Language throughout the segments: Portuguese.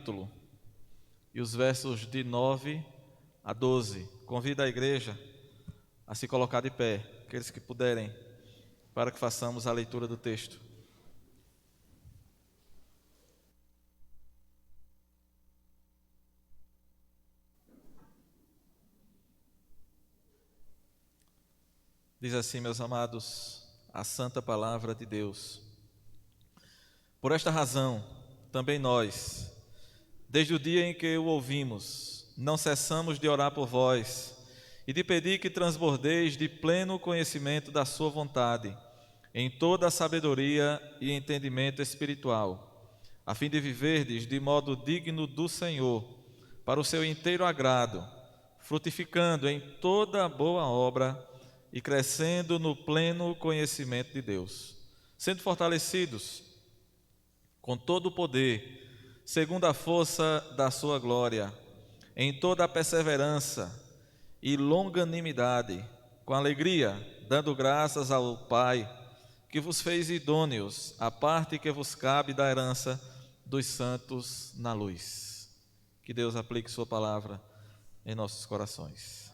capítulo e os versos de 9 a 12. Convido a igreja a se colocar de pé, aqueles que puderem, para que façamos a leitura do texto. Diz assim, meus amados, a santa palavra de Deus. Por esta razão, também nós, desde o dia em que o ouvimos, não cessamos de orar por vós e de pedir que transbordeis de pleno conhecimento da sua vontade, em toda a sabedoria e entendimento espiritual, a fim de viverdes de modo digno do Senhor, para o seu inteiro agrado, frutificando em toda boa obra e crescendo no pleno conhecimento de Deus, sendo fortalecidos com todo o poder, segundo a força da sua glória, em toda a perseverança e longanimidade, com alegria, dando graças ao Pai, que vos fez idôneos à parte que vos cabe da herança dos santos na luz. Que Deus aplique sua palavra em nossos corações.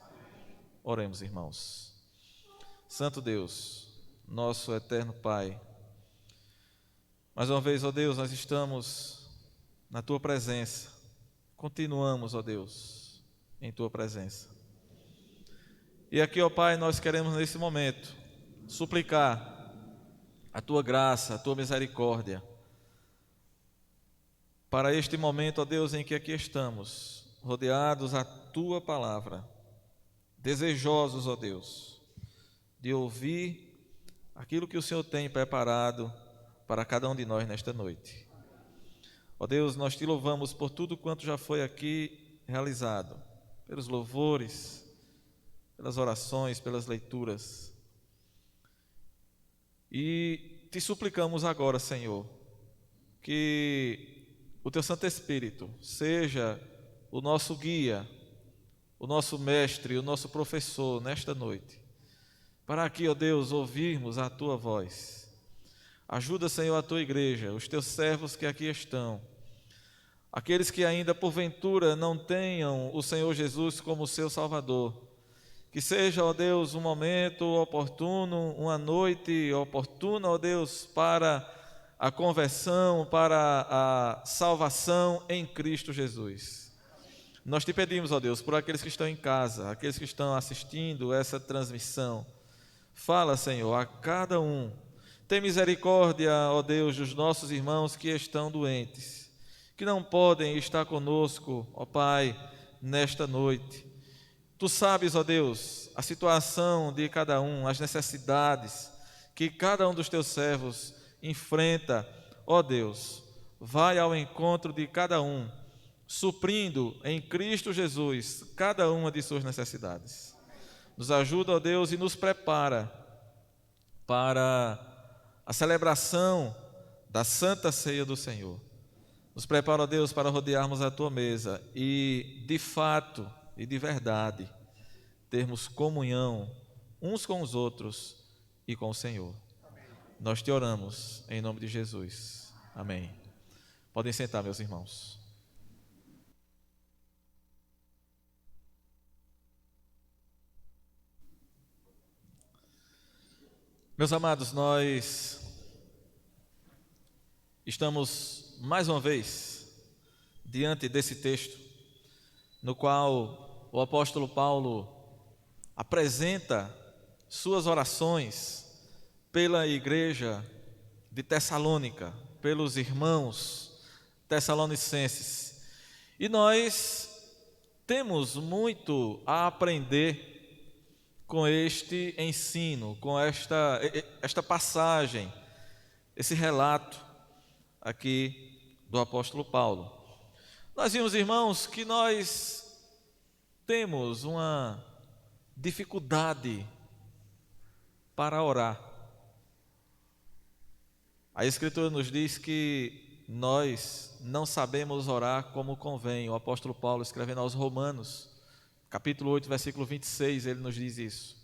Oremos, irmãos. Santo Deus, nosso eterno Pai, mais uma vez, ó Deus, nós estamos na Tua presença, continuamos, ó Deus, em Tua presença. E aqui, ó Pai, nós queremos nesse momento suplicar a Tua graça, a Tua misericórdia, para este momento, ó Deus, em que aqui estamos, rodeados à Tua palavra, desejosos, ó Deus, de ouvir aquilo que o Senhor tem preparado para cada um de nós nesta noite. Ó Deus, nós Te louvamos por tudo quanto já foi aqui realizado, pelos louvores, pelas orações, pelas leituras. E Te suplicamos agora, Senhor, que o Teu Santo Espírito seja o nosso guia, o nosso mestre, o nosso professor nesta noite, para aqui, ó Deus, ouvirmos a Tua voz. Ajuda, Senhor, a Tua igreja, os Teus servos que aqui estão, aqueles que ainda porventura não tenham o Senhor Jesus como seu Salvador. Que seja, ó Deus, um momento oportuno, uma noite oportuna, ó Deus, para a conversão, para a salvação em Cristo Jesus. Nós Te pedimos, ó Deus, por aqueles que estão em casa, aqueles que estão assistindo essa transmissão. Fala, Senhor, a cada um. Tem misericórdia, ó Deus, dos nossos irmãos que estão doentes, que não podem estar conosco, ó Pai, nesta noite. Tu sabes, ó Deus, a situação de cada um, as necessidades que cada um dos Teus servos enfrenta. Ó Deus, vai ao encontro de cada um, suprindo em Cristo Jesus cada uma de suas necessidades. Nos ajuda, ó Deus, e nos prepara para a celebração da Santa Ceia do Senhor. Nos prepara, ó Deus, para rodearmos a Tua mesa e, de fato e de verdade, termos comunhão uns com os outros e com o Senhor. Nós Te oramos em nome de Jesus. Amém. Podem sentar, meus irmãos. Meus amados, nós estamos mais uma vez diante desse texto, no qual o apóstolo Paulo apresenta suas orações pela igreja de Tessalônica, pelos irmãos tessalonicenses. E nós temos muito a aprender com este ensino, com esta passagem, esse relato aqui do apóstolo Paulo. Nós vimos, irmãos, que nós temos uma dificuldade para orar. A Escritura nos diz que nós não sabemos orar como convém. O apóstolo Paulo, escrevendo aos Romanos, capítulo 8, versículo 26, ele nos diz isso.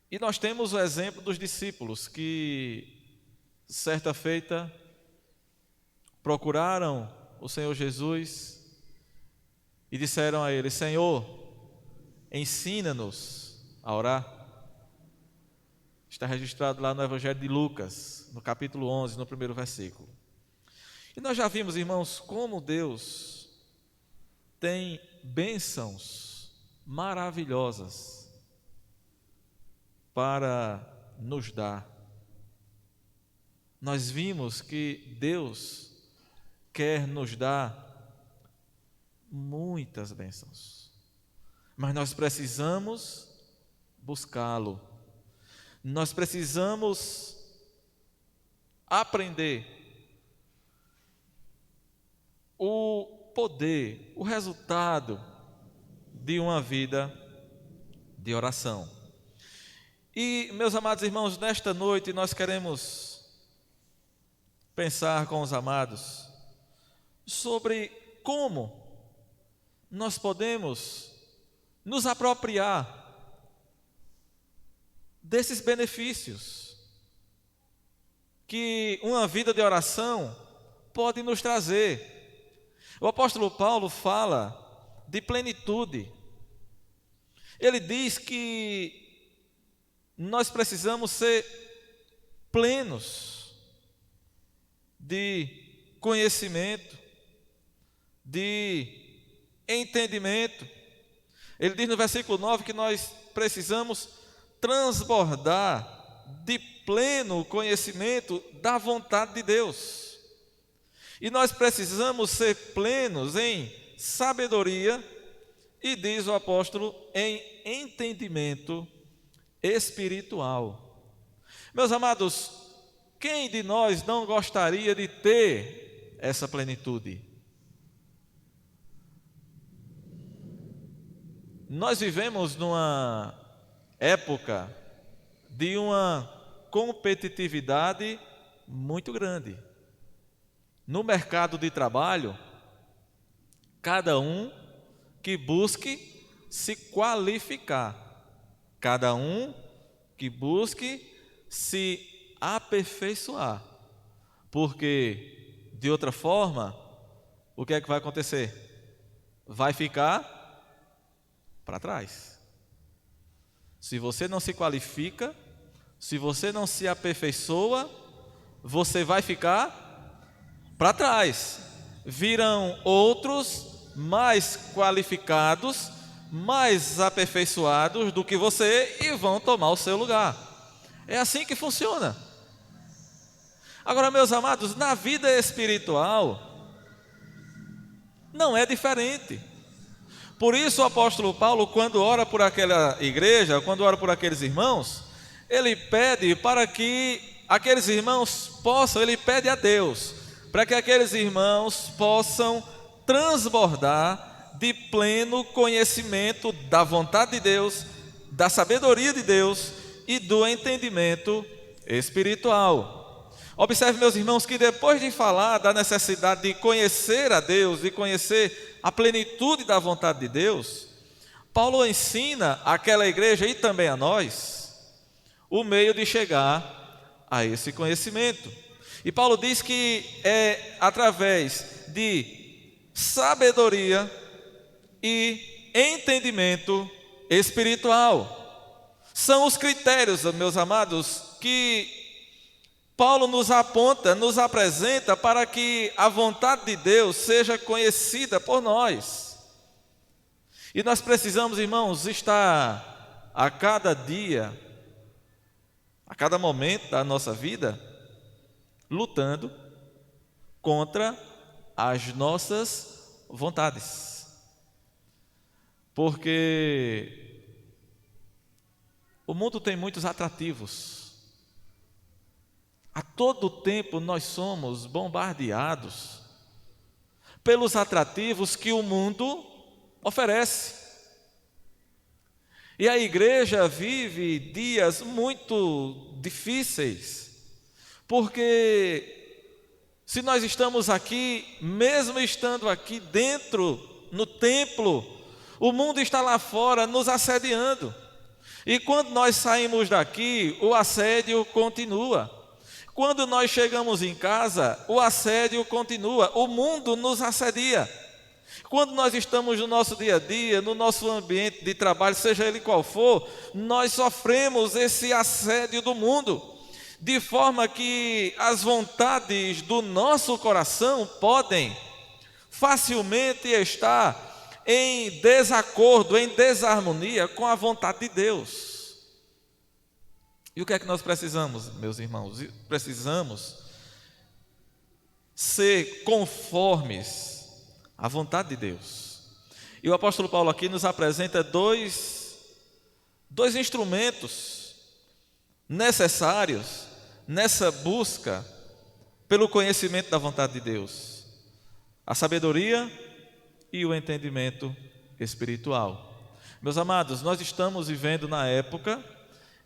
E nós temos o exemplo dos discípulos que, certa feita, o procuraram o Senhor Jesus e disseram a Ele: Senhor, ensina-nos a orar. Está registrado lá no Evangelho de Lucas, no capítulo 11, no primeiro versículo. E nós já vimos, irmãos, como Deus tem bênçãos maravilhosas para nos dar. Nós vimos que Deus quer nos dar muitas bênçãos, mas nós precisamos buscá-lo. Nós precisamos aprender o poder, o resultado de uma vida de oração. E, meus amados irmãos, nesta noite nós queremos pensar com os amados sobre como nós podemos nos apropriar desses benefícios que uma vida de oração pode nos trazer. O apóstolo Paulo fala de plenitude. Ele diz que nós precisamos ser plenos de conhecimento, de entendimento. Ele diz no versículo 9 que nós precisamos transbordar de pleno conhecimento da vontade de Deus. E nós precisamos ser plenos em sabedoria e, diz o apóstolo, em entendimento espiritual. Meus amados, quem de nós não gostaria de ter essa plenitude? Nós vivemos numa época de uma competitividade muito grande. No mercado de trabalho, cada um que busque se qualificar, cada um que busque se aperfeiçoar, porque de outra forma, o que é que vai acontecer? Vai ficar para trás. Se você não se qualifica, se você não se aperfeiçoa, você vai ficar para trás. Virão outros mais qualificados, mais aperfeiçoados do que você e vão tomar o seu lugar. É assim que funciona. Agora, meus amados, na vida espiritual não é diferente. Por isso o apóstolo Paulo, quando ora por aquela igreja, quando ora por aqueles irmãos, ele pede para que aqueles irmãos possam, ele pede a Deus, para que aqueles irmãos possam transbordar de pleno conhecimento da vontade de Deus, da sabedoria de Deus e do entendimento espiritual. Observe, meus irmãos, que depois de falar da necessidade de conhecer a Deus, de conhecer a plenitude da vontade de Deus, Paulo ensina àquela igreja e também a nós o meio de chegar a esse conhecimento. E Paulo diz que é através de sabedoria e entendimento espiritual. São os critérios, meus amados, que Paulo nos aponta, nos apresenta para que a vontade de Deus seja conhecida por nós. E nós precisamos, irmãos, estar a cada dia, a cada momento da nossa vida, lutando contra as nossas vontades. Porque o mundo tem muitos atrativos. A todo tempo nós somos bombardeados pelos atrativos que o mundo oferece. E a igreja vive dias muito difíceis, porque se nós estamos aqui, mesmo estando aqui dentro, no templo, o mundo está lá fora nos assediando. E quando nós saímos daqui, o assédio continua. Quando nós chegamos em casa, o assédio continua, o mundo nos assedia. Quando nós estamos no nosso dia a dia, no nosso ambiente de trabalho, seja ele qual for, nós sofremos esse assédio do mundo, de forma que as vontades do nosso coração podem facilmente estar em desacordo, em desarmonia com a vontade de Deus. E o que é que nós precisamos, meus irmãos? Precisamos ser conformes à vontade de Deus. E o apóstolo Paulo aqui nos apresenta dois instrumentos necessários nessa busca pelo conhecimento da vontade de Deus: a sabedoria e o entendimento espiritual. Meus amados, nós estamos vivendo na época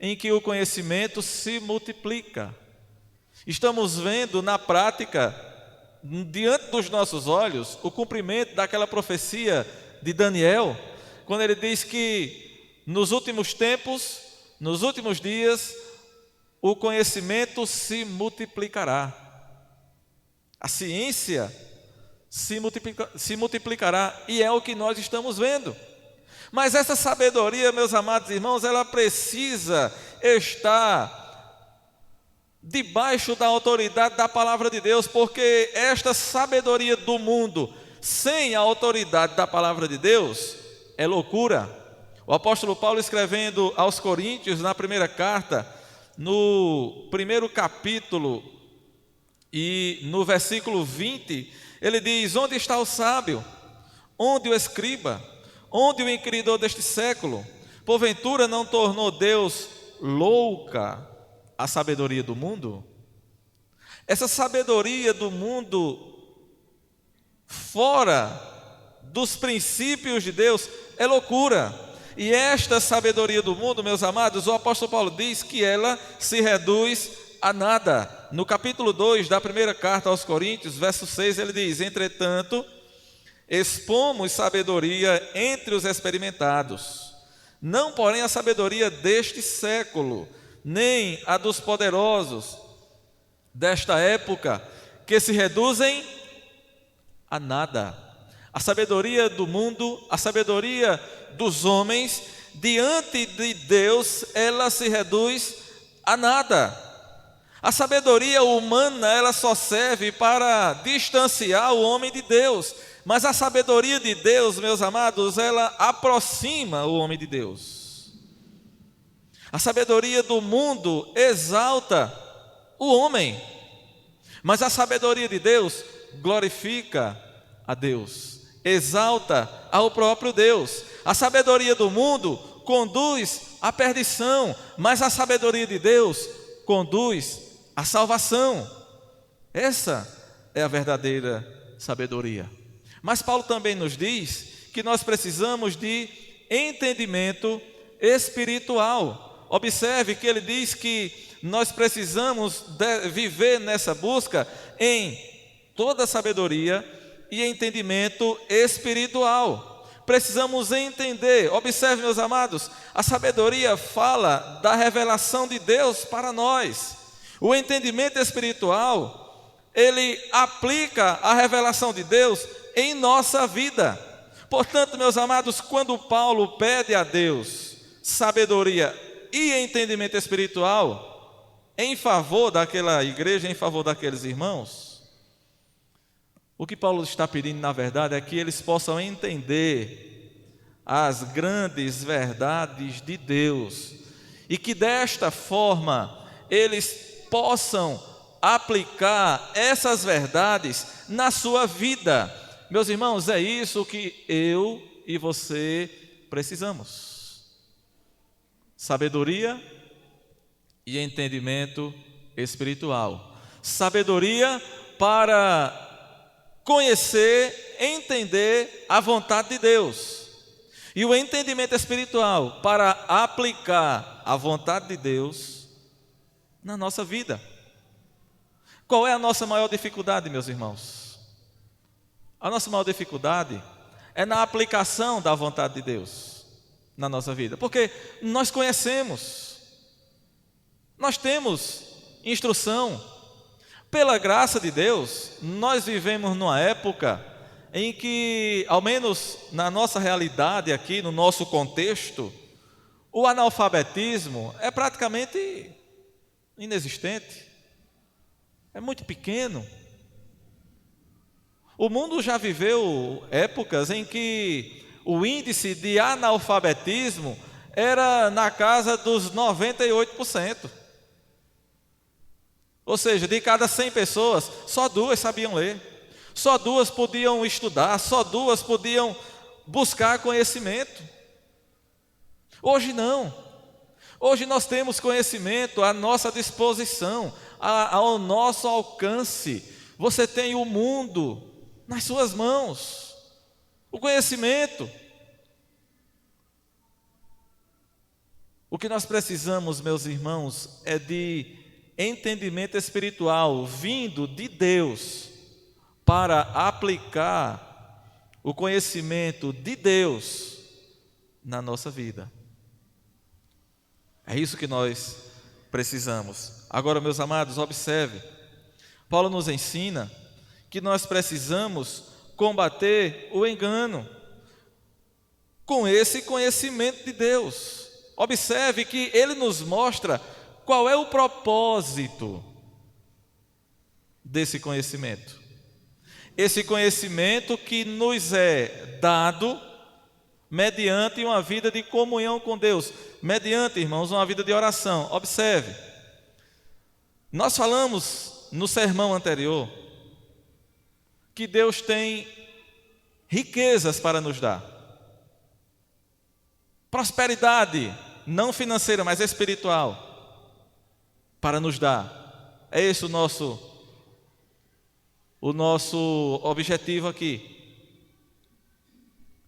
em que o conhecimento se multiplica. Estamos vendo na prática, diante dos nossos olhos, o cumprimento daquela profecia de Daniel, quando ele diz que nos últimos tempos, nos últimos dias, o conhecimento se multiplicará. A ciência se multiplicará, e é o que nós estamos vendo. Mas essa sabedoria, meus amados irmãos, ela precisa estar debaixo da autoridade da palavra de Deus, porque esta sabedoria do mundo, sem a autoridade da palavra de Deus, é loucura. O apóstolo Paulo, escrevendo aos Coríntios, na primeira carta, no primeiro capítulo e no versículo 20, ele diz: onde está o sábio? Onde o escriba? Onde o inquiridor deste século? Porventura não tornou Deus louca a sabedoria do mundo? Essa sabedoria do mundo, fora dos princípios de Deus, é loucura. E esta sabedoria do mundo, meus amados, o apóstolo Paulo diz que ela se reduz a nada. No capítulo 2 da primeira carta aos Coríntios, verso 6, ele diz: entretanto, expomos sabedoria entre os experimentados, não porém a sabedoria deste século, nem a dos poderosos desta época, que se reduzem a nada. A sabedoria do mundo, a sabedoria dos homens, diante de Deus, ela se reduz a nada. A sabedoria humana, ela só serve para distanciar o homem de Deus. Mas a sabedoria de Deus, meus amados, ela aproxima o homem de Deus. A sabedoria do mundo exalta o homem, mas a sabedoria de Deus glorifica a Deus, exalta ao próprio Deus. A sabedoria do mundo conduz à perdição, mas a sabedoria de Deus conduz à salvação. Essa é a verdadeira sabedoria. Mas Paulo também nos diz que nós precisamos de entendimento espiritual. Observe que ele diz que nós precisamos viver nessa busca em toda sabedoria e entendimento espiritual. Precisamos entender. Observe, meus amados, a sabedoria fala da revelação de Deus para nós. O entendimento espiritual, ele aplica a revelação de Deus em nossa vida. Portanto, meus amados, quando Paulo pede a Deus sabedoria e entendimento espiritual em favor daquela igreja, em favor daqueles irmãos, o que Paulo está pedindo, na verdade, é que eles possam entender as grandes verdades de Deus e que desta forma eles possam aplicar essas verdades na sua vida. Meus irmãos, é isso que eu e você precisamos: sabedoria e entendimento espiritual. Sabedoria para conhecer, entender a vontade de Deus, e o entendimento espiritual para aplicar a vontade de Deus na nossa vida. Qual é a nossa maior dificuldade, meus irmãos? A nossa maior dificuldade é na aplicação da vontade de Deus na nossa vida, porque nós conhecemos, nós temos instrução, Pela graça de Deus, nós vivemos numa época em que, ao menos na nossa realidade aqui, no nosso contexto, o analfabetismo é praticamente inexistente, é muito pequeno. O mundo já viveu épocas em que o índice de analfabetismo era na casa dos 98%. Ou seja, de cada 100 pessoas, só 2 sabiam ler, só 2 podiam estudar, só 2 podiam buscar conhecimento. Hoje não. Hoje nós temos conhecimento à nossa disposição, ao nosso alcance. Você tem o mundo nas suas mãos, o conhecimento. O que nós precisamos, meus irmãos, é de entendimento espiritual vindo de Deus para aplicar o conhecimento de Deus na nossa vida. É isso que nós precisamos. Agora, meus amados, observe. Paulo nos ensina que nós precisamos combater o engano com esse conhecimento de Deus. Observe que ele nos mostra qual é o propósito desse conhecimento. Esse conhecimento que nos é dado mediante uma vida de comunhão com Deus, mediante, irmãos, uma vida de oração. Observe, nós falamos no sermão anterior que Deus tem riquezas para nos dar, prosperidade, não financeira, mas espiritual, para nos dar. É esse o nosso objetivo aqui.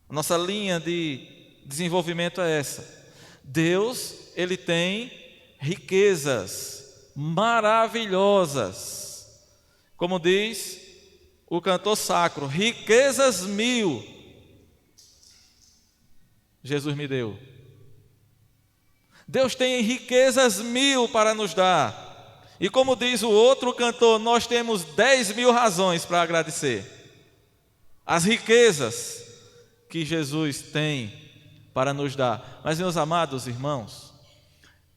A nossa linha de desenvolvimento é essa. Deus, Ele tem riquezas maravilhosas. Como diz o cantor sacro, riquezas 1000 Jesus me deu. Deus tem riquezas 1000 para nos dar. E como diz o outro cantor, nós temos 10.000 razões para agradecer as riquezas que Jesus tem para nos dar. Mas, meus amados irmãos,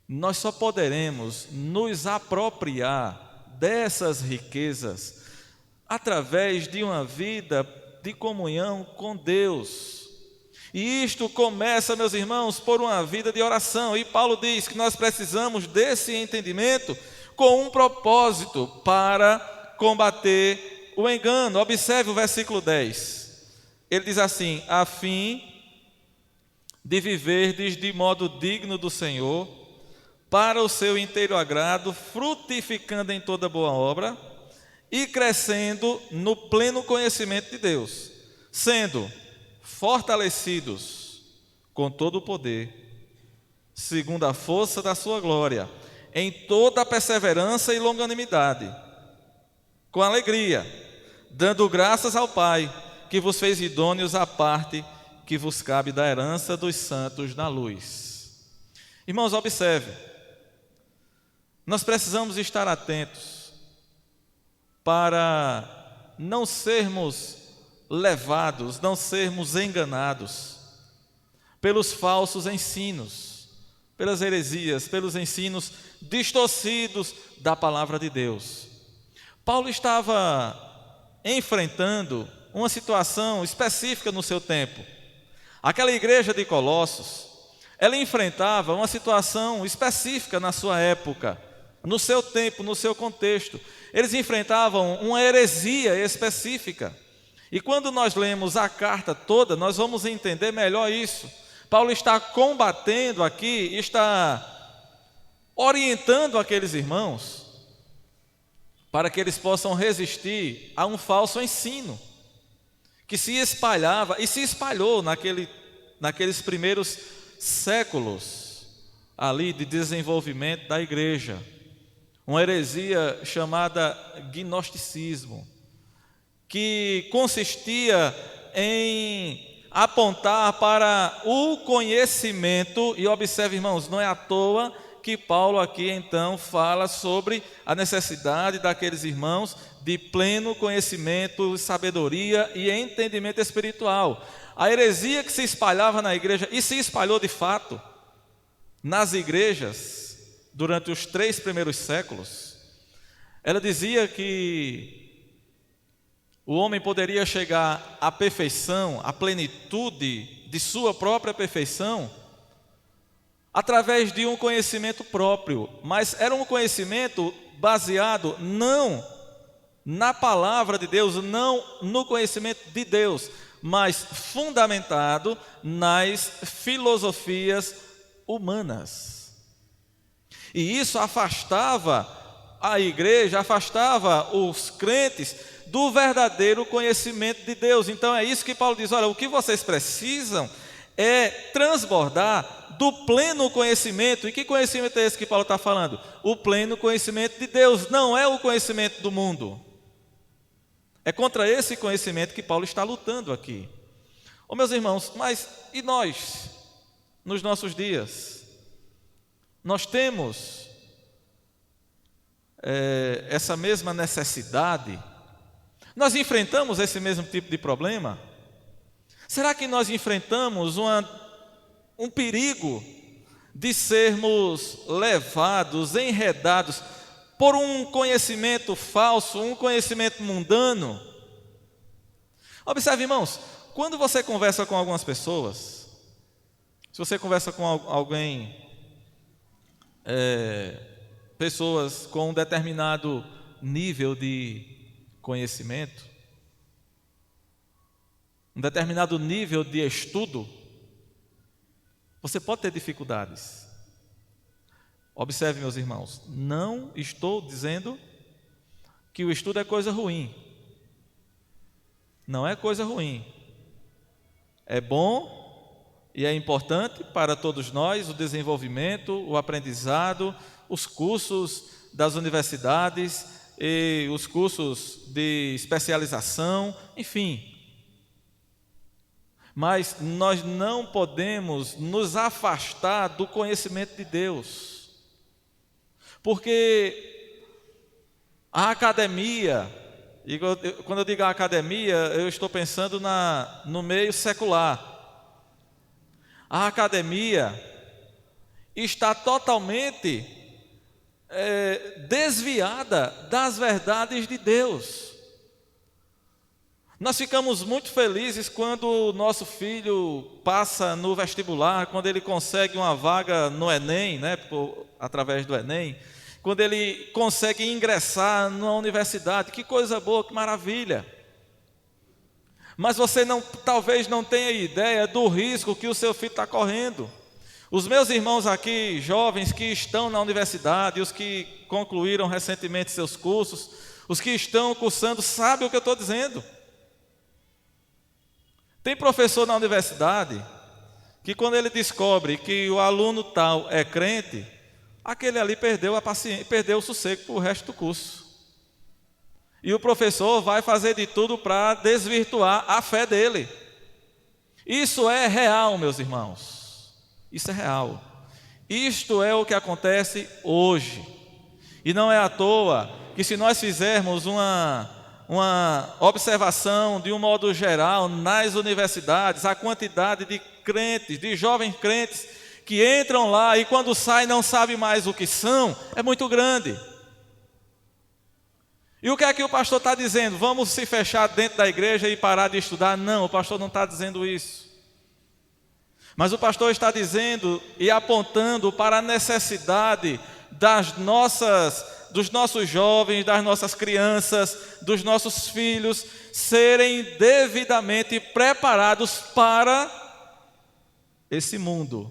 nós só poderemos nos apropriar dessas riquezas através de uma vida de comunhão com Deus. E isto começa, meus irmãos, por uma vida de oração. E Paulo diz que nós precisamos desse entendimento com um propósito para combater o engano. Observe o versículo 10. Ele diz assim: a fim de viverdes de modo digno do Senhor, para o seu inteiro agrado, frutificando em toda boa obra e crescendo no pleno conhecimento de Deus, sendo fortalecidos com todo o poder, segundo a força da sua glória, em toda a perseverança e longanimidade, com alegria, dando graças ao Pai, que vos fez idôneos à parte que vos cabe da herança dos santos na luz. Irmãos, observe, nós precisamos estar atentos para não sermos levados, não sermos enganados pelos falsos ensinos, pelas heresias, pelos ensinos distorcidos da palavra de Deus. Paulo estava enfrentando uma situação específica no seu tempo. Aquela igreja de Colossos, ela enfrentava uma situação específica na sua época, no seu tempo, no seu contexto. Eles enfrentavam uma heresia específica. E quando nós lemos a carta toda, nós vamos entender melhor isso. Paulo está combatendo aqui, está orientando aqueles irmãos para que eles possam resistir a um falso ensino que se espalhava e se espalhou naqueles primeiros séculos ali de desenvolvimento da igreja. Uma heresia chamada gnosticismo, que consistia em apontar para o conhecimento, e observe, irmãos, não é à toa que Paulo aqui então fala sobre a necessidade daqueles irmãos de pleno conhecimento, sabedoria e entendimento espiritual. A heresia que se espalhava na igreja, e se espalhou de fato nas igrejas durante os 3 primeiros séculos, ela dizia que o homem poderia chegar à perfeição, à plenitude de sua própria perfeição, através de um conhecimento próprio, mas era um conhecimento baseado não na palavra de Deus, não no conhecimento de Deus, mas fundamentado nas filosofias humanas. E isso afastava a igreja, afastava os crentes do verdadeiro conhecimento de Deus. Então é isso que Paulo diz: olha, o que vocês precisam é transbordar do pleno conhecimento. E que conhecimento é esse que Paulo está falando? O pleno conhecimento de Deus, não é o conhecimento do mundo. É contra esse conhecimento que Paulo está lutando aqui. Ô meus irmãos, mas e nós, nos nossos dias? Nós temos essa mesma necessidade? Nós enfrentamos esse mesmo tipo de problema? Será que nós enfrentamos um perigo de sermos levados, enredados por um conhecimento falso, um conhecimento mundano? Observe, irmãos, quando você conversa com algumas pessoas, se você conversa com alguém, pessoas com um determinado nível de conhecimento, um determinado nível de estudo, você pode ter dificuldades. Observe, meus irmãos, não estou dizendo que o estudo é coisa ruim. Não é coisa ruim. É bom e é importante para todos nós o desenvolvimento, o aprendizado, os cursos das universidades e os cursos de especialização, enfim. Mas nós não podemos nos afastar do conhecimento de Deus, porque a academia, e quando eu digo a academia, eu estou pensando no meio secular. A academia está totalmente desviada das verdades de Deus. Nós ficamos muito felizes quando o nosso filho passa no vestibular, quando ele consegue uma vaga no Enem, através do Enem, quando ele consegue ingressar numa universidade. Que coisa boa, que maravilha! Mas você talvez não tenha ideia do risco que o seu filho está correndo. Os meus irmãos aqui, jovens que estão na universidade, os que concluíram recentemente seus cursos, os que estão cursando, sabem o que eu estou dizendo. Tem professor na universidade que, quando ele descobre que o aluno tal é crente, aquele ali perdeu a paciência, perdeu o sossego para o resto do curso. E o professor vai fazer de tudo para desvirtuar a fé dele. Isso é real, meus irmãos. Isso é real. Isto é o que acontece hoje. E não é à toa que, se nós fizermos uma observação de um modo geral nas universidades, a quantidade de crentes, de jovens crentes que entram lá e quando saem não sabem mais o que são, é muito grande. E o que é que o pastor está dizendo? Vamos se fechar dentro da igreja e parar de estudar? Não, o pastor não está dizendo isso. Mas o pastor está dizendo e apontando para a necessidade dos nossos jovens, das nossas crianças, dos nossos filhos serem devidamente preparados para esse mundo,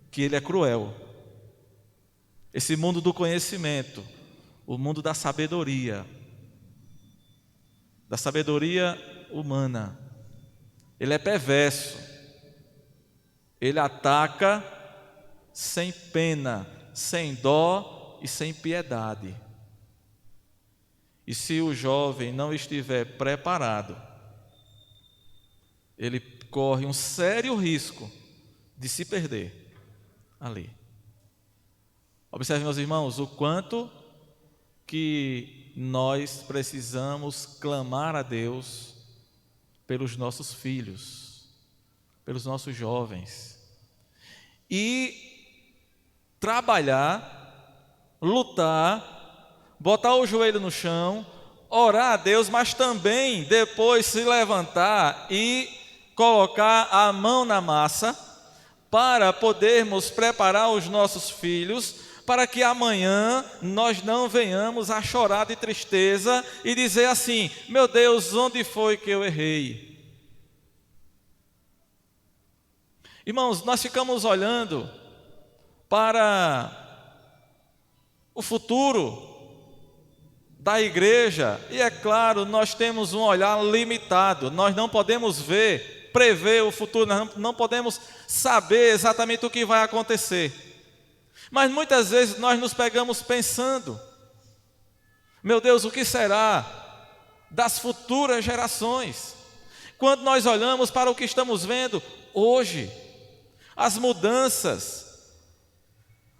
que ele é cruel, esse mundo do conhecimento, o mundo da sabedoria humana. Ele é perverso, ele ataca sem pena, sem dó e sem piedade. E se o jovem não estiver preparado, ele corre um sério risco de se perder ali. Observe, meus irmãos, o quanto que nós precisamos clamar a Deus pelos nossos filhos, pelos nossos jovens, e trabalhar, lutar, botar o joelho no chão, orar a Deus, mas também depois se levantar e colocar a mão na massa para podermos preparar os nossos filhos, para que amanhã nós não venhamos a chorar de tristeza e dizer assim: meu Deus, onde foi que eu errei? Irmãos, nós ficamos olhando para o futuro da igreja, e é claro, nós temos um olhar limitado, nós não podemos prever o futuro, nós não podemos saber exatamente o que vai acontecer, mas muitas vezes nós nos pegamos pensando: meu Deus, o que será das futuras gerações? Quando nós olhamos para o que estamos vendo hoje, as mudanças,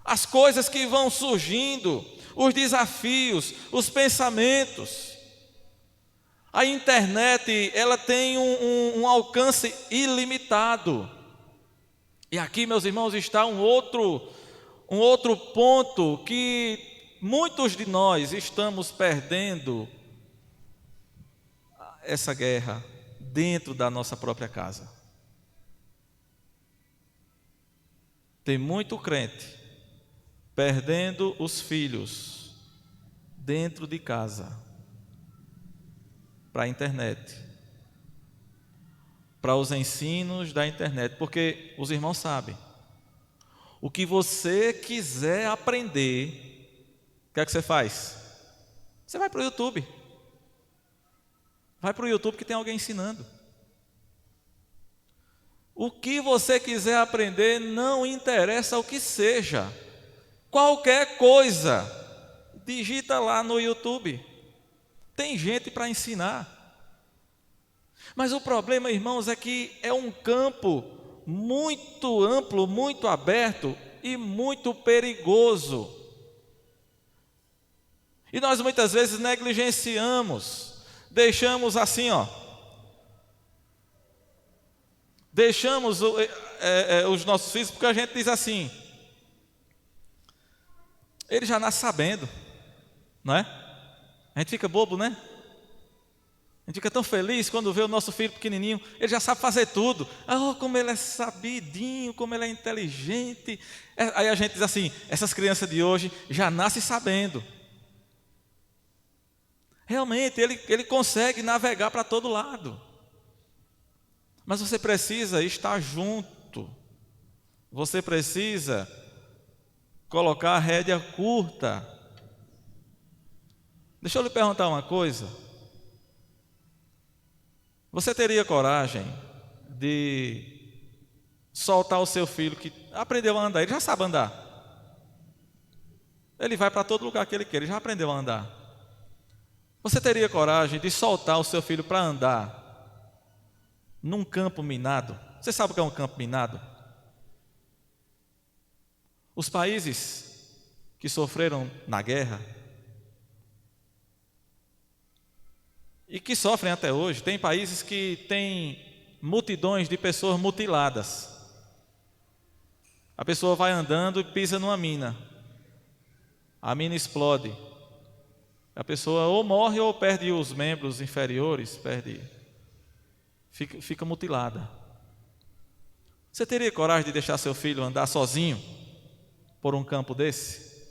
as coisas que vão surgindo, os desafios, os pensamentos. A internet, ela tem um alcance ilimitado. E aqui, meus irmãos, está um outro ponto que muitos de nós estamos perdendo essa guerra dentro da nossa própria casa. Tem muito crente perdendo os filhos dentro de casa para a internet, para os ensinos da internet, porque os irmãos sabem, o que você quiser aprender, o que é que você faz? Você vai para o YouTube. Vai para o YouTube que tem alguém ensinando. O que você quiser aprender, não interessa o que seja, qualquer coisa, digita lá no YouTube, tem gente para ensinar. Mas o problema, irmãos, é que é um campo muito amplo, muito aberto e muito perigoso. E nós muitas vezes negligenciamos, deixamos assim, deixamos os nossos filhos, porque a gente diz assim: ele já nasce sabendo, não é? A gente fica bobo, né? A gente fica tão feliz quando vê o nosso filho pequenininho, ele já sabe fazer tudo. Como ele é sabidinho, como ele é inteligente. Aí a gente diz assim: essas crianças de hoje já nascem sabendo. Realmente, ele consegue navegar para todo lado. Mas você precisa estar junto. Você precisa colocar a rédea curta. Deixa eu lhe perguntar uma coisa. Você teria coragem de soltar o seu filho que aprendeu a andar? Ele já sabe andar. Ele vai para todo lugar que ele quer, ele já aprendeu a andar. Você teria coragem de soltar o seu filho para andar num campo minado? Você sabe o que é um campo minado? Os países que sofreram na guerra e que sofrem até hoje, tem países que têm multidões de pessoas mutiladas. A pessoa vai andando e pisa numa mina, a mina explode, a pessoa ou morre ou perde os membros inferiores, fica mutilada. Você teria coragem de deixar seu filho andar sozinho por um campo desse?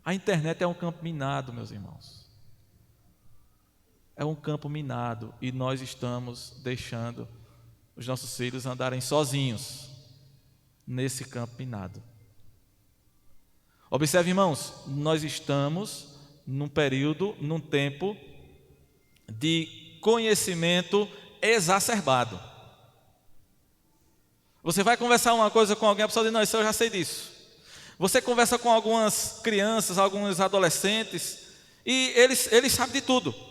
A internet é um campo minado, meus irmãos. É um campo minado e nós estamos deixando os nossos filhos andarem sozinhos nesse campo minado. Observe, irmãos, nós estamos num período, num tempo de conhecimento exacerbado. Você vai conversar uma coisa com alguém, a pessoa diz: não, isso eu já sei disso. Você conversa com algumas crianças, alguns adolescentes, e eles sabem de tudo.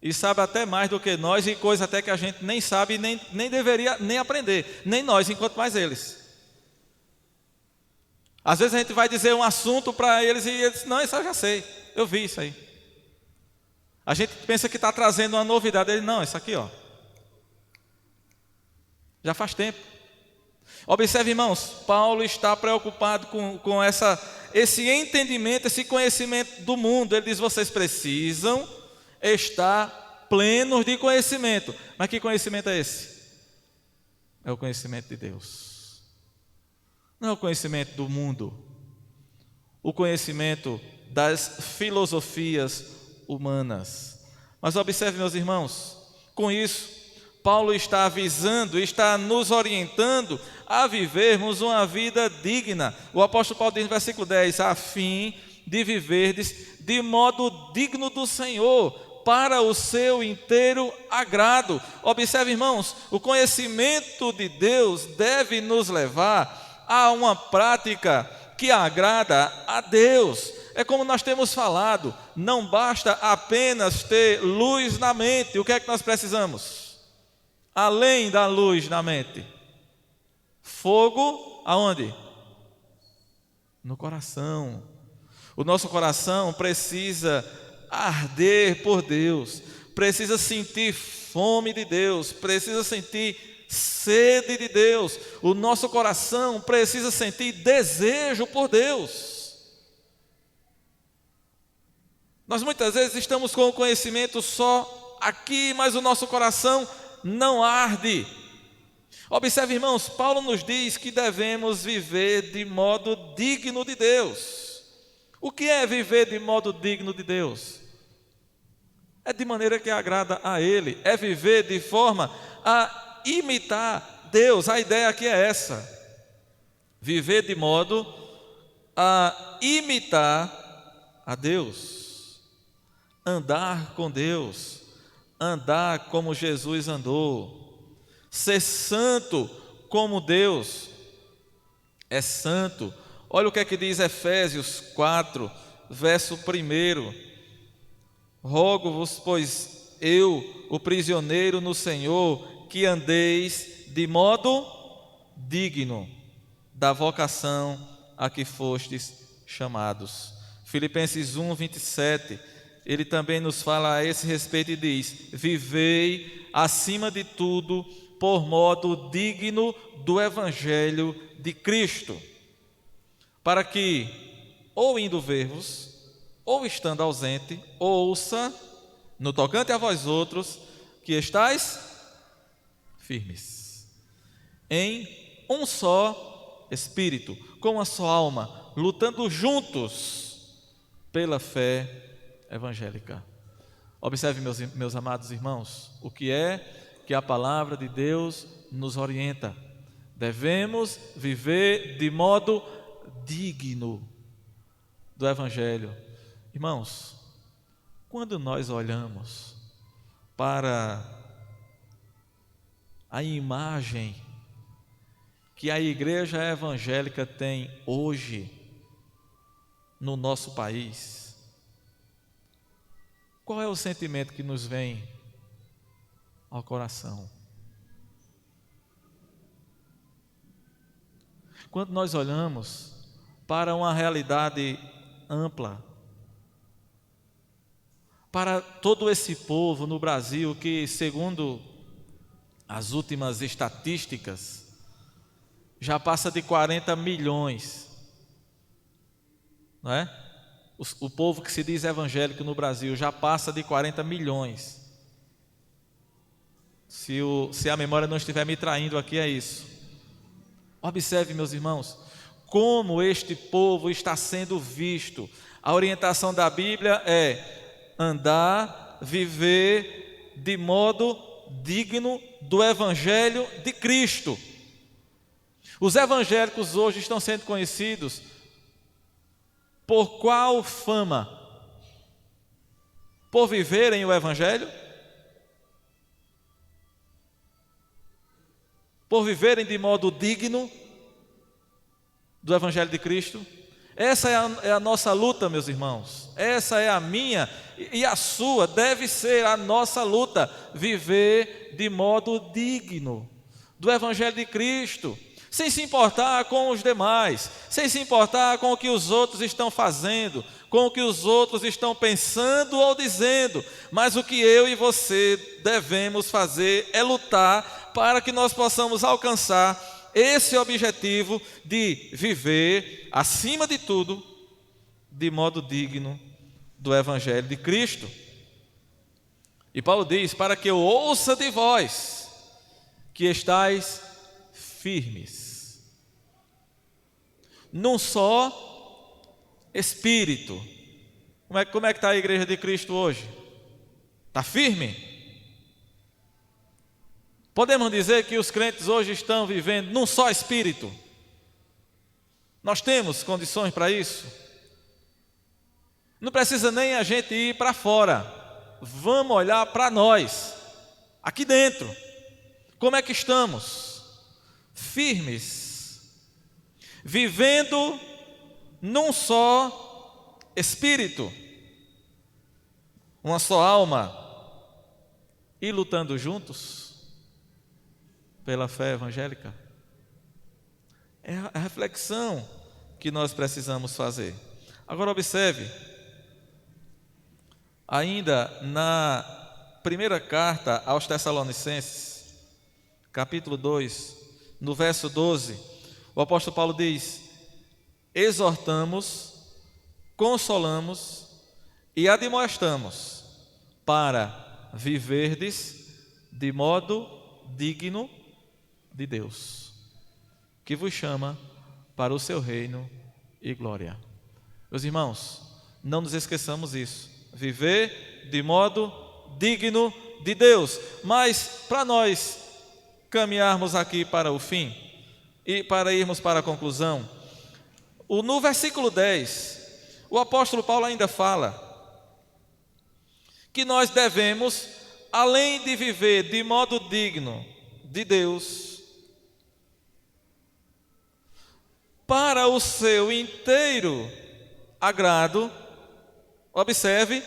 E sabe até mais do que nós, e coisa até que a gente nem sabe, nem deveria nem aprender, nem nós, enquanto mais eles. Às vezes a gente vai dizer um assunto para eles e eles, não, isso eu já sei, eu vi isso aí. A gente pensa que está trazendo uma novidade, ele, não, isso aqui, ó, já faz tempo. Observe, irmãos, Paulo está preocupado com esse entendimento, esse conhecimento do mundo. Ele diz, vocês precisam estar plenos de conhecimento. Mas que conhecimento é esse? É o conhecimento de Deus. Não é o conhecimento do mundo, o conhecimento das filosofias humanas. Mas observe, meus irmãos, com isso, Paulo está avisando, está nos orientando a vivermos uma vida digna. O apóstolo Paulo diz no versículo 10, a fim de viverdes de modo digno do Senhor, para o seu inteiro agrado. Observe, irmãos, o conhecimento de Deus deve nos levar a uma prática que agrada a Deus. É como nós temos falado, não basta apenas ter luz na mente. O que é que nós precisamos? Além da luz na mente, fogo aonde? No coração. O nosso coração precisa arder por Deus, precisa sentir fome de Deus, precisa sentir sede de Deus. O nosso coração precisa sentir desejo por Deus. Nós muitas vezes estamos com o conhecimento só aqui, mas o nosso coração não arde. Observe, irmãos, Paulo nos diz que devemos viver de modo digno de Deus. O que é viver de modo digno de Deus? É de maneira que agrada a Ele, é viver de forma a imitar Deus. A ideia aqui é essa: viver de modo a imitar a Deus, andar com Deus, andar como Jesus andou, ser santo como Deus é santo. Olha o que é que diz Efésios 4, verso 1. Rogo-vos, pois eu, o prisioneiro no Senhor, que andeis de modo digno da vocação a que fostes chamados. Filipenses 1, 27. Ele também nos fala a esse respeito e diz: vivei acima de tudo por modo digno do Evangelho de Cristo, para que, ou indo ver-vos, ou estando ausente, ouça, no tocante a vós outros, que estáis firmes, em um só Espírito, com uma só alma, lutando juntos pela fé evangélica. Observe, meus amados irmãos, o que é que a palavra de Deus nos orienta. Devemos viver de modo digno do Evangelho. Irmãos, quando nós olhamos para a imagem que a igreja evangélica tem hoje no nosso país, qual é o sentimento que nos vem ao coração? Quando nós olhamos para uma realidade ampla, para todo esse povo no Brasil que, segundo as últimas estatísticas, já passa de 40 milhões, não é? O povo que se diz evangélico no Brasil já passa de 40 milhões. Se a memória não estiver me traindo aqui, é isso. Observe, meus irmãos, como este povo está sendo visto. A orientação da Bíblia é andar, viver de modo digno do Evangelho de Cristo. Os evangélicos hoje estão sendo conhecidos por qual fama? Por viverem o Evangelho? Por viverem de modo digno do Evangelho de Cristo? Essa é a nossa luta, meus irmãos. Essa é a minha e a sua, deve ser a nossa luta. Viver de modo digno do Evangelho de Cristo. sem se importar com os demais, sem se importar com o que os outros estão fazendo, com o que os outros estão pensando ou dizendo, mas o que eu e você devemos fazer é lutar para que nós possamos alcançar esse objetivo de viver, acima de tudo, de modo digno do Evangelho de Cristo. E Paulo diz: para que eu ouça de vós que estáis firmes, num só Espírito. Como é que está a igreja de Cristo hoje? Está firme? Podemos dizer que os crentes hoje estão vivendo num só Espírito? Nós temos condições para isso? Não precisa nem a gente ir para fora. Vamos olhar para nós, aqui dentro. Como é que estamos? Firmes, vivendo num só Espírito, uma só alma, e lutando juntos pela fé evangélica. É a reflexão que nós precisamos fazer. Agora observe, ainda na primeira carta aos Tessalonicenses, capítulo 2, no verso 12, o apóstolo Paulo diz: exortamos, consolamos e admoestamos para viverdes de modo digno de Deus, que vos chama para o seu reino e glória. Meus irmãos, não nos esqueçamos isso. Viver de modo digno de Deus. Mas para nós caminharmos aqui para o fim e para irmos para a conclusão, no versículo 10, o apóstolo Paulo ainda fala que nós devemos, além de viver de modo digno de Deus, para o seu inteiro agrado, observe,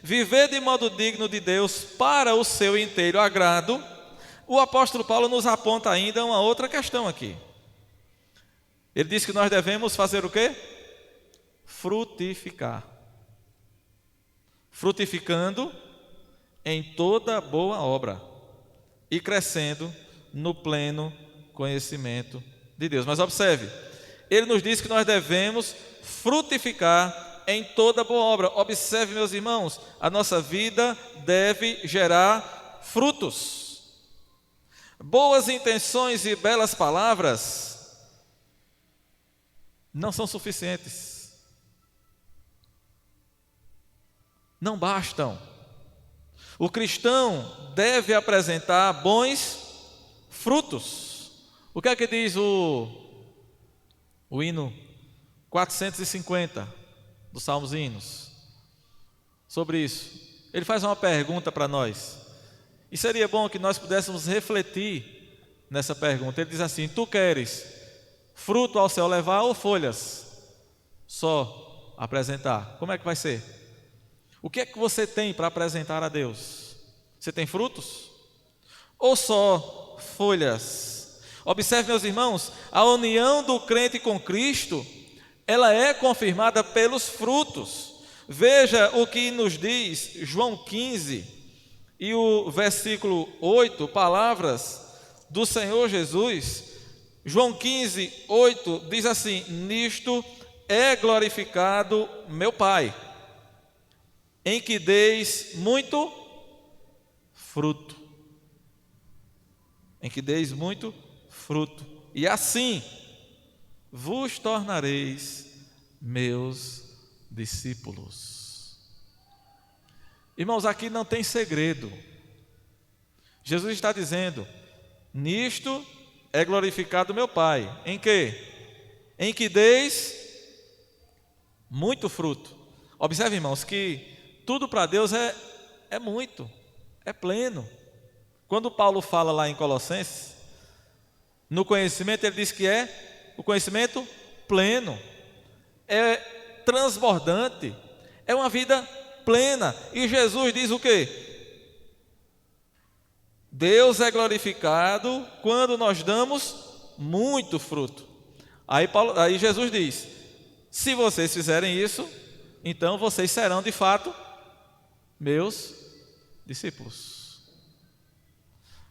viver de modo digno de Deus para o seu inteiro agrado. O apóstolo Paulo nos aponta ainda uma outra questão aqui. Ele diz que nós devemos fazer o quê? Frutificar. Frutificando em toda boa obra e crescendo no pleno conhecimento de Deus. Mas observe, ele nos diz que nós devemos frutificar em toda boa obra. Observe, meus irmãos, a nossa vida deve gerar frutos. Boas intenções e belas palavras não são suficientes. Não bastam. O cristão deve apresentar bons frutos. O que é que diz o hino 450 dos Salmos e Hinos sobre isso? Ele faz uma pergunta para nós, e seria bom que nós pudéssemos refletir nessa pergunta. Ele diz assim: tu queres fruto ao céu levar ou folhas só apresentar? Como é que vai ser? O que é que você tem para apresentar a Deus? Você tem frutos? Ou só folhas? Observe, meus irmãos, a união do crente com Cristo, ela é confirmada pelos frutos. Veja o que nos diz João 15 e o versículo 8, palavras do Senhor Jesus. João 15, 8 diz assim: nisto é glorificado meu Pai, em que deis muito fruto. Em que deis muito fruto. E assim vos tornareis meus discípulos. Irmãos, aqui não tem segredo. Jesus está dizendo: nisto é glorificado meu Pai. Em quê? Em que deis muito fruto. Observe, irmãos, que tudo para Deus é muito, é pleno. Quando Paulo fala lá em Colossenses, no conhecimento, ele diz que é o conhecimento pleno, é transbordante, é uma vida plena. E Jesus diz o quê? Deus é glorificado quando nós damos muito fruto. Aí Jesus diz: se vocês fizerem isso, então vocês serão de fato meus discípulos.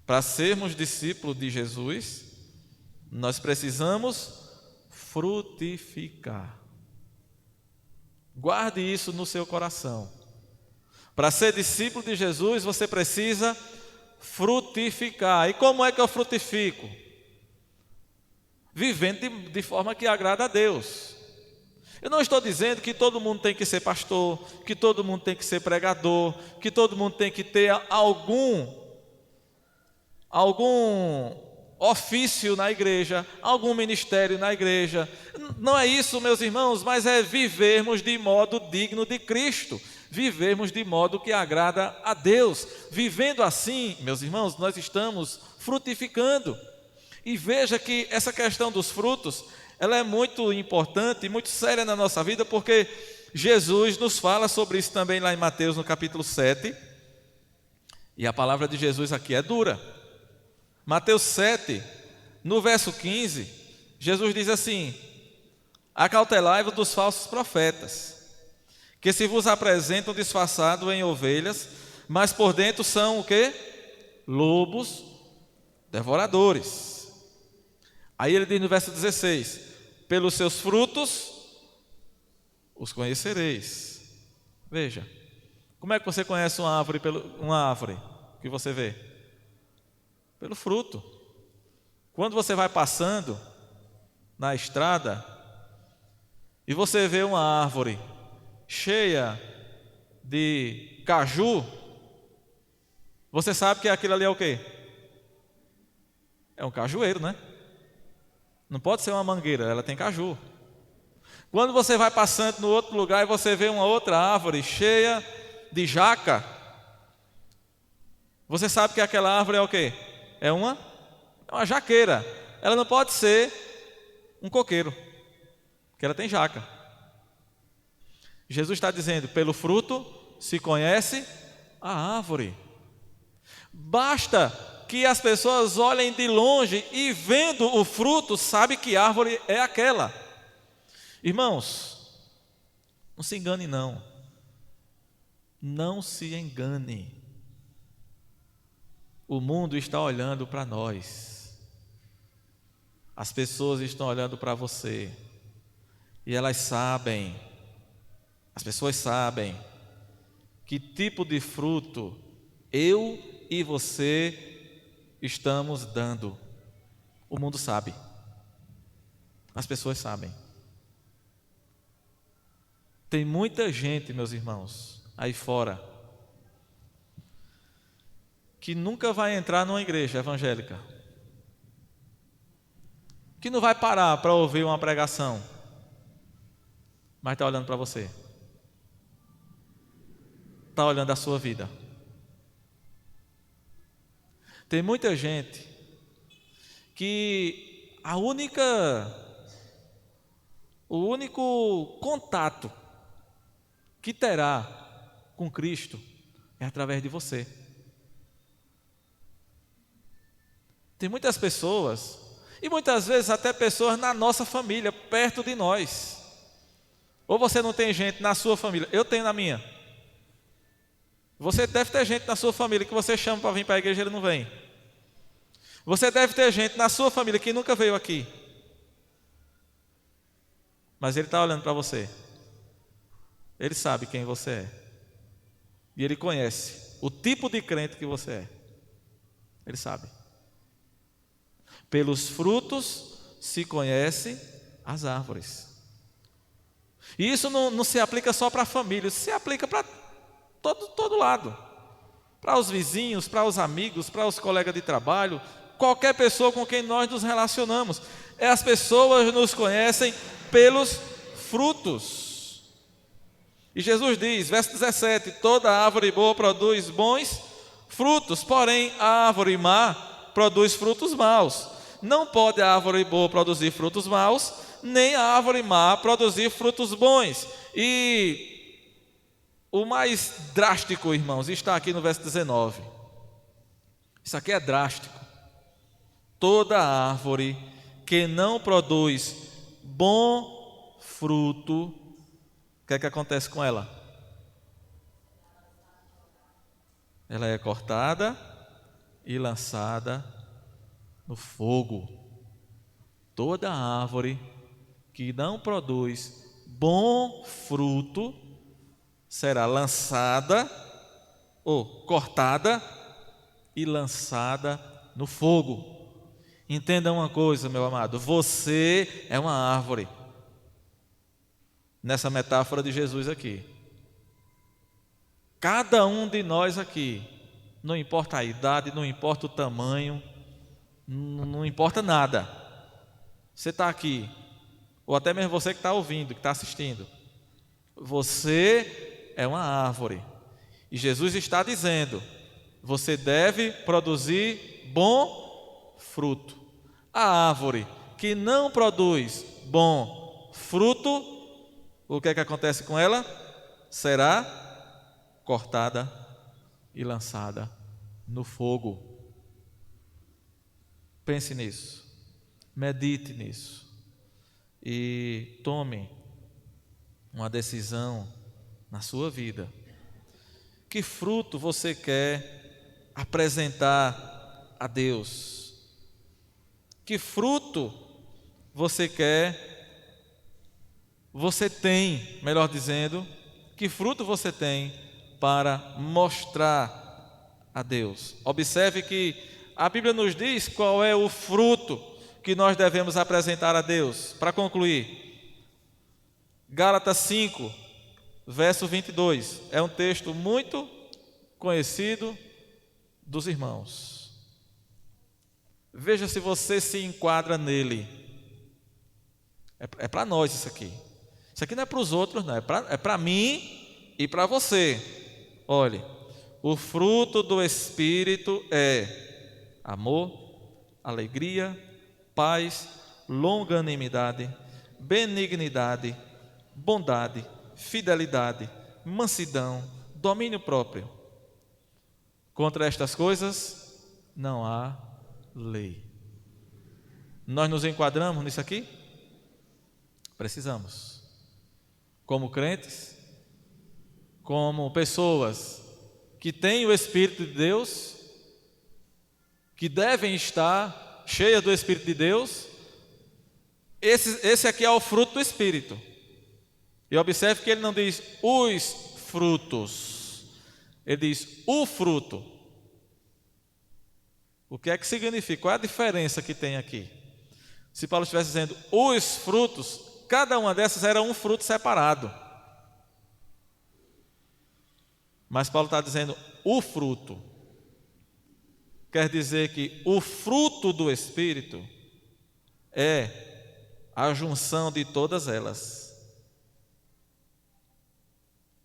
Para sermos discípulos de Jesus, nós precisamos frutificar. Guarde isso no seu coração. Para ser discípulo de Jesus, você precisa frutificar. E como é que eu frutifico? Vivendo de forma que agrada a Deus. Eu não estou dizendo que todo mundo tem que ser pastor, que todo mundo tem que ser pregador, que todo mundo tem que ter algum ofício na igreja, algum ministério na igreja. Não é isso, meus irmãos, mas é vivermos de modo digno de Cristo, vivermos de modo que agrada a Deus. Vivendo assim, meus irmãos, nós estamos frutificando. E veja que essa questão dos frutos, ela é muito importante e muito séria na nossa vida, porque Jesus nos fala sobre isso também lá em Mateus, no capítulo 7, e a palavra de Jesus aqui é dura. Mateus 7, no verso 15, Jesus diz assim: acautelai-vos dos falsos profetas, que se vos apresentam disfarçados em ovelhas, mas por dentro são o quê? Lobos devoradores. Aí ele diz no verso 16: pelos seus frutos os conhecereis. Veja, como é que você conhece uma árvore que você vê? Pelo fruto. Quando você vai passando na estrada e você vê uma árvore cheia de caju, você sabe que aquilo ali é o quê? É um cajueiro, né? Não pode ser uma mangueira, ela tem caju. Quando você vai passando no outro lugar e você vê uma outra árvore cheia de jaca, você sabe que aquela árvore é o quê? É uma jaqueira. Ela não pode ser um coqueiro, porque ela tem jaca. Jesus está dizendo: pelo fruto se conhece a árvore. Basta que as pessoas olhem de longe e, vendo o fruto, sabe que árvore é aquela. Irmãos, não se engane não. Não se engane. O mundo está olhando para nós. As pessoas estão olhando para você. E elas sabem, as pessoas sabem, que tipo de fruto eu e você estamos dando. O mundo sabe. As pessoas sabem. Tem muita gente, meus irmãos, aí fora, que nunca vai entrar numa igreja evangélica, que não vai parar para ouvir uma pregação, mas está olhando para você, está olhando a sua vida. Tem muita gente que o único contato que terá com Cristo é através de você. Tem muitas pessoas, e muitas vezes até pessoas na nossa família, perto de nós. Ou você não tem gente na sua família? Eu tenho na minha. Você deve ter gente na sua família que você chama para vir para a igreja e ele não vem. Você deve ter gente na sua família que nunca veio aqui, mas ele está olhando para você. Ele sabe quem você é, e ele conhece o tipo de crente que você é. Ele sabe. Pelos frutos se conhece as árvores. E isso não se aplica só para a família, isso se aplica para todo lado. Para os vizinhos, para os amigos, para os colegas de trabalho, qualquer pessoa com quem nós nos relacionamos. As pessoas nos conhecem pelos frutos. E Jesus diz, verso 17: toda árvore boa produz bons frutos, porém a árvore má produz frutos maus. Não pode a árvore boa produzir frutos maus, nem a árvore má produzir frutos bons. E o mais drástico, irmãos, está aqui no verso 19. Isso aqui é drástico. Toda árvore que não produz bom fruto, o que é que acontece com ela? Ela é cortada e lançada no fogo. Toda árvore que não produz bom fruto será lançada ou cortada e lançada no fogo. Entenda uma coisa, meu amado, você é uma árvore. Nessa metáfora de Jesus aqui. Cada um de nós aqui, não importa a idade, não importa o tamanho, não importa nada. Você está aqui, ou até mesmo você que está ouvindo, que está assistindo. Você é uma árvore. E Jesus está dizendo, você deve produzir bom fruto. A árvore que não produz bom fruto, o que é que acontece com ela? Será cortada e lançada no fogo. Pense nisso, medite nisso e tome uma decisão na sua vida. Que fruto você quer apresentar a Deus? Que fruto você tem, melhor dizendo, que fruto você tem para mostrar a Deus? Observe que a Bíblia nos diz qual é o fruto que nós devemos apresentar a Deus. Para concluir, Gálatas 5, verso 22, é um texto muito conhecido dos irmãos. Veja se você se enquadra nele. É para nós isso aqui. Isso aqui não é para os outros, não. É para mim e para você. Olhe, o fruto do Espírito é amor, alegria, paz, longanimidade, benignidade, bondade, fidelidade, mansidão, domínio próprio. Contra estas coisas não há lei. Nós nos enquadramos nisso aqui? Precisamos. Como crentes, como pessoas que têm o Espírito de Deus, que devem estar cheias do Espírito de Deus, esse aqui é o fruto do Espírito. E observe que ele não diz os frutos, ele diz o fruto. O que é que significa? Qual é a diferença que tem aqui? Se Paulo estivesse dizendo os frutos, cada uma dessas era um fruto separado. Mas Paulo está dizendo o fruto. Quer dizer que o fruto do Espírito é a junção de todas elas.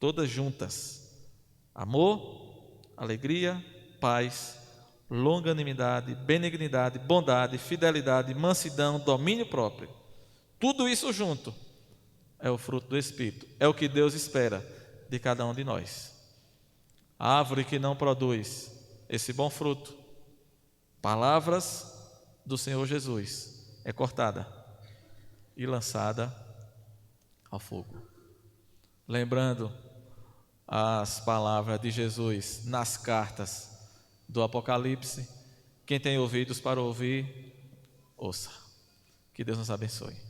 Todas juntas. Amor, alegria, paz, longanimidade, benignidade, bondade, fidelidade, mansidão, domínio próprio. Tudo isso junto é o fruto do Espírito. É o que Deus espera de cada um de nós. A árvore que não produz esse bom fruto, palavras do Senhor Jesus, é cortada e lançada ao fogo. Lembrando as palavras de Jesus nas cartas do Apocalipse, quem tem ouvidos para ouvir, ouça. Que Deus nos abençoe.